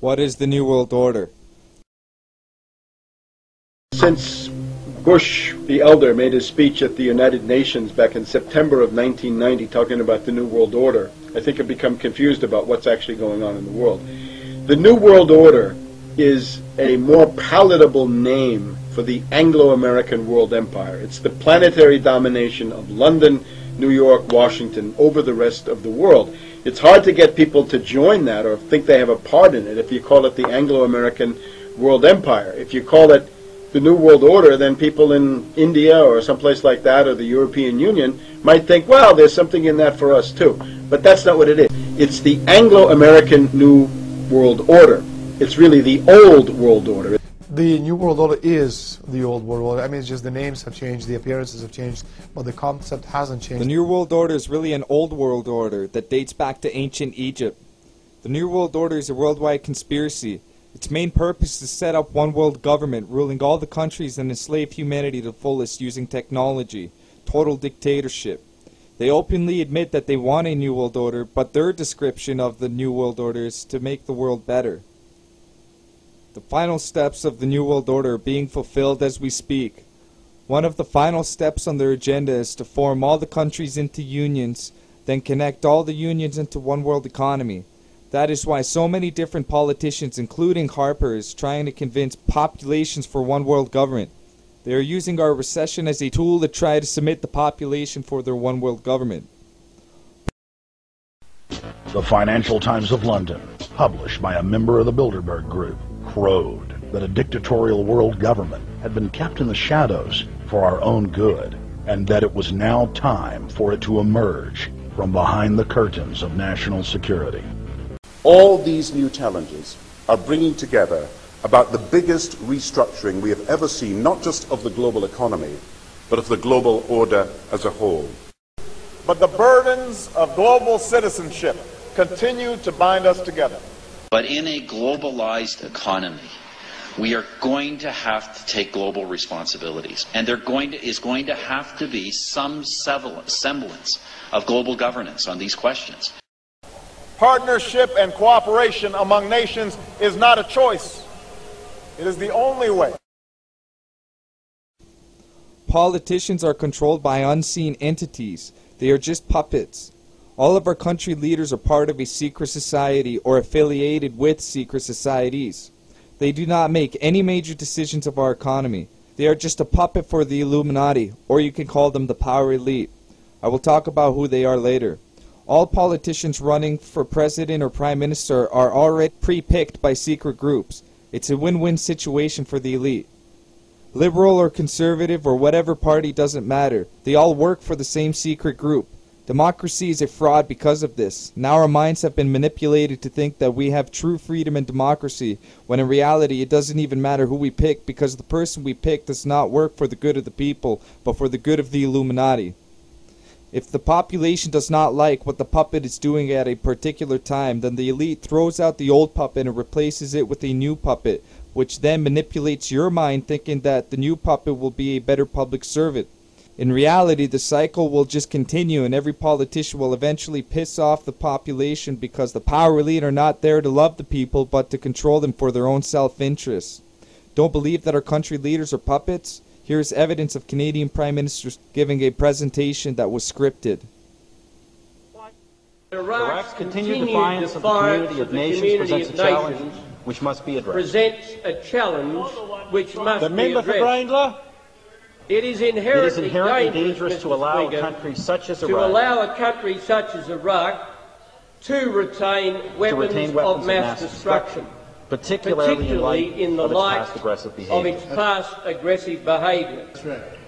What is the New World Order? Since Bush the Elder made his speech at the United Nations back in September of 1990 talking about the New World Order, I think I've become confused about what's actually going on in the world. The New World Order is a more palatable name for the Anglo-American world empire. It's the planetary domination of London, New York, Washington over the rest of the world. It's hard to get people to join that or think they have a part in it if you call it the Anglo-American world empire. If you call it the New World Order, then people in India or someplace like that or the European Union might think, well, there's something in that for us too. But that's not what it is. It's the Anglo-American New World Order. It's really the old world order. The New World Order is the old world order. I mean, it's just the names have changed, the appearances have changed, but the concept hasn't changed. The New World Order is really an old world order that dates back to ancient Egypt. The New World Order is a worldwide conspiracy. Its main purpose is to set up one world government, ruling all the countries and enslave humanity to the fullest using technology. Total dictatorship. They openly admit that they want a New World Order, but their description of the New World Order is to make the world better. The final steps of the New World Order are being fulfilled as we speak. One of the final steps on their agenda is to form all the countries into unions, then connect all the unions into one world economy. That is why so many different politicians, including Harper, is trying to convince populations for one world government. They are using our recession as a tool to try to submit the population for their one world government. The Financial Times of London, published by a member of the Bilderberg Group, crowed that a dictatorial world government had been kept in the shadows for our own good, and that it was now time for it to emerge from behind the curtains of national security. All these new challenges are bringing together about the biggest restructuring we have ever seen, not just of the global economy, but of the global order as a whole. But the burdens of global citizenship continue to bind us together. But in a globalized economy, we are going to have to take global responsibilities. And there is going to have to be some semblance of global governance on these questions. Partnership and cooperation among nations is not a choice. It is the only way. Politicians are controlled by unseen entities. They are just puppets. All of our country leaders are part of a secret society or affiliated with secret societies. They do not make any major decisions of our economy. They are just a puppet for the Illuminati, or you can call them the power elite. I will talk about who they are later. All politicians running for president or prime minister are already pre-picked by secret groups. It's a win-win situation for the elite. Liberal or conservative or whatever party doesn't matter. They all work for the same secret group. Democracy is a fraud because of this. Now our minds have been manipulated to think that we have true freedom and democracy, when in reality it doesn't even matter who we pick, because the person we pick does not work for the good of the people, but for the good of the Illuminati. If the population does not like what the puppet is doing at a particular time, then the elite throws out the old puppet and replaces it with a new puppet, which then manipulates your mind thinking that the new puppet will be a better public servant. In reality, the cycle will just continue, and every politician will eventually piss off the population because the power elite are not there to love the people but to control them for their own self-interest. Don't believe that our country leaders are puppets? Here's evidence of Canadian Prime Ministers giving a presentation that was scripted. Iraq's continued defiance of the community of nations presents a challenge which must be addressed. Presents a challenge which must be addressed. It is inherently dangerous to allow a country such as Iraq to retain weapons of mass destruction, particularly in the light of its past aggressive behaviour.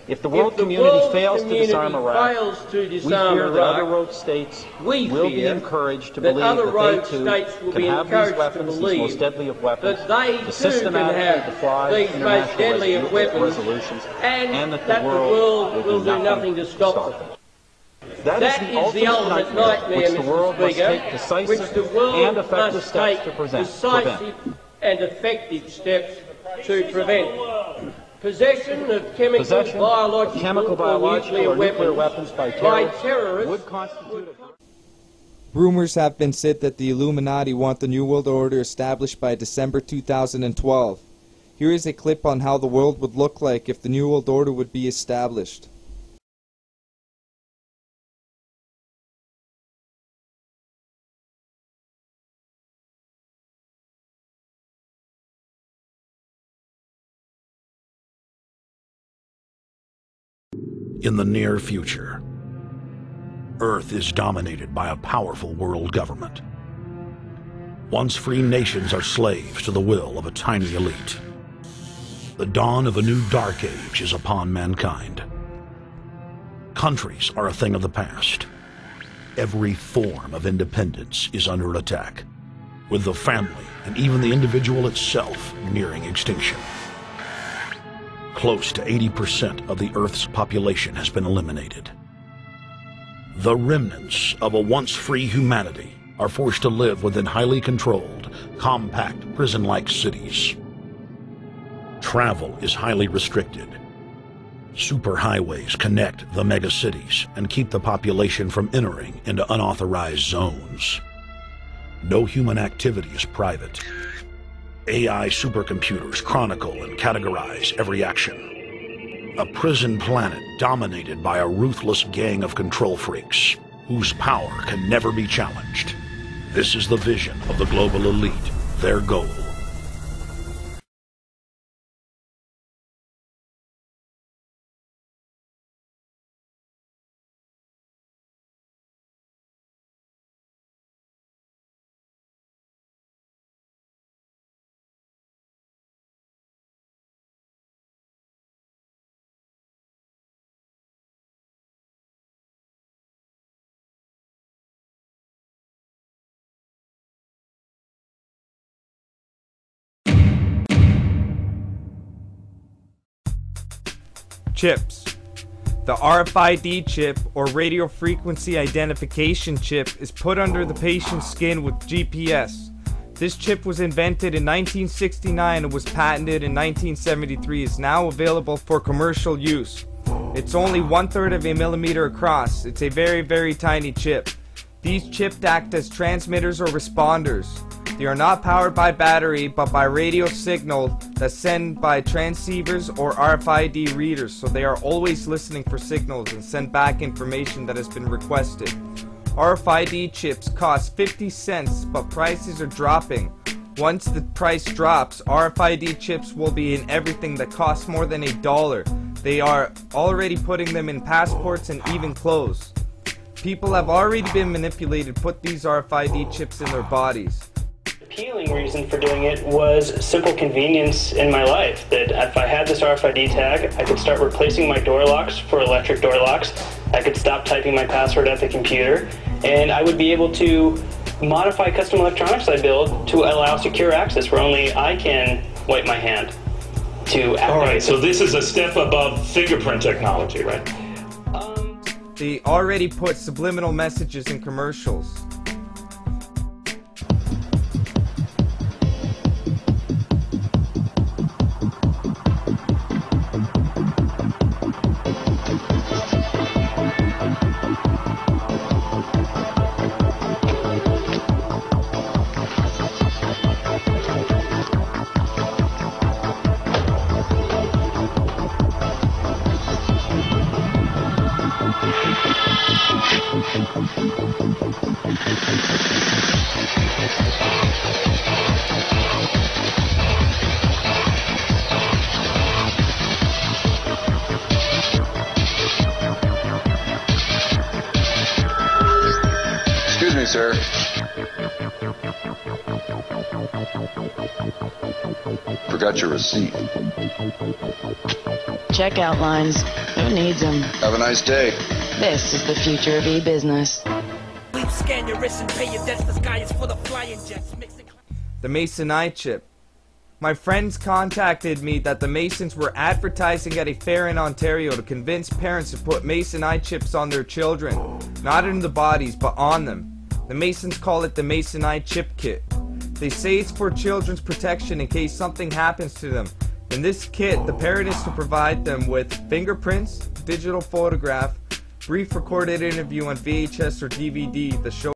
If the world community fails to disarm Iraq, we fear that other rogue states will be encouraged to believe that they too can have these weapons, these most deadly of weapons, to systematically defy international resolutions, and that the world will do nothing to stop them. That is the ultimate nightmare, Mr. Speaker, which the world must take decisive and effective steps to prevent. Possession of chemical, biological, or nuclear weapons by terrorists would constitute a... Rumors have been said that the Illuminati want the New World Order established by December 2012. Here is a clip on how the world would look like if the New World Order would be established. In the near future, Earth is dominated by a powerful world government. Once free nations are slaves to the will of a tiny elite. The dawn of a new dark age is upon mankind. Countries are a thing of the past. Every form of independence is under attack, with the family and even the individual itself nearing extinction. Close to 80% of the Earth's population has been eliminated. The remnants of a once free humanity are forced to live within highly controlled, compact, prison-like cities. Travel is highly restricted. Superhighways connect the megacities and keep the population from entering into unauthorized zones. No human activity is private. AI supercomputers chronicle and categorize every action. A prison planet dominated by a ruthless gang of control freaks, whose power can never be challenged. This is the vision of the global elite, their goal. Chips. The RFID chip, or radio frequency identification chip, is put under the patient's skin with GPS. This chip was invented in 1969 and was patented in 1973. It's now available for commercial use. It's only 1/3 of a millimeter across. It's a very, very tiny chip. These chips act as transmitters or responders. They are not powered by battery, but by radio signal that's sent by transceivers or RFID readers, so they are always listening for signals and send back information that has been requested. RFID chips cost 50 cents, but prices are dropping. Once the price drops, RFID chips will be in everything that costs more than $1. They are already putting them in passports and even clothes. People have already been manipulated to put these RFID chips in their bodies. The appealing reason for doing it was simple convenience in my life, that if I had this RFID tag, I could start replacing my door locks for electric door locks, I could stop typing my password at the computer, and I would be able to modify custom electronics I build to allow secure access where only I can wipe my hand to activate. All right, so this is a step above fingerprint technology, right? They already put subliminal messages in commercials. Excuse me, sir. Forgot your receipt. Checkout lines. Who needs them? Have a nice day. This is the future of e-business. The Mason Eye chip. My friends contacted me that the Masons were advertising at a fair in Ontario to convince parents to put Mason Eye chips on their children. Not in the bodies, but on them. The Masons call it the Mason Eye chip kit. They say it's for children's protection in case something happens to them. In this kit, the parent is to provide them with fingerprints, digital photograph, brief recorded interview on VHS or DVD, the show